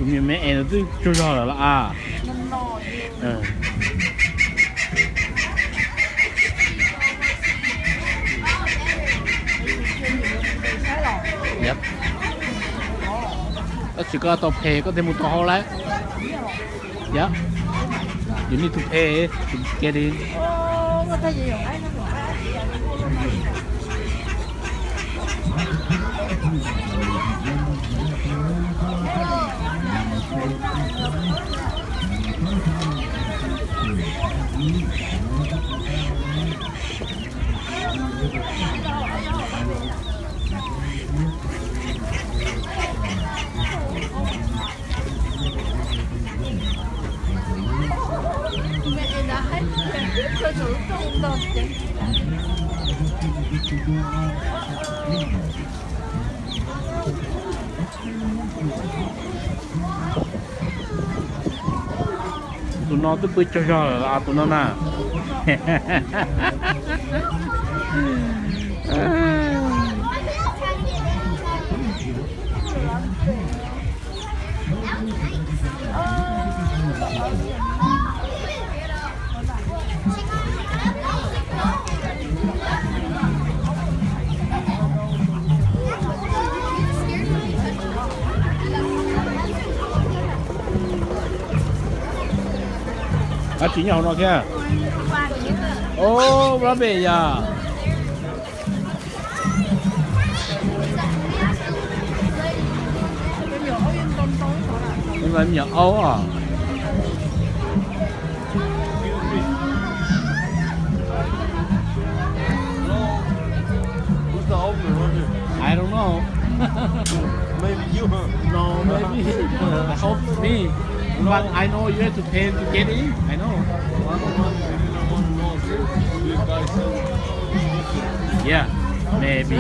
面没挨着就上来了啊。嗯。Yep. Chỉ có tàu pay có thêm một tàu lại. Yeah. You need to pay to get in. Tụi nó cứ bơi cho là tụi nó nè. À, chỉ nhau nó kia. Ô, nó về à. Nhưng mà em nhỏ Âu à. I don't know. Maybe you. No, maybe. I hope me. But I know you have to pay to get in. I know. Yeah, maybe.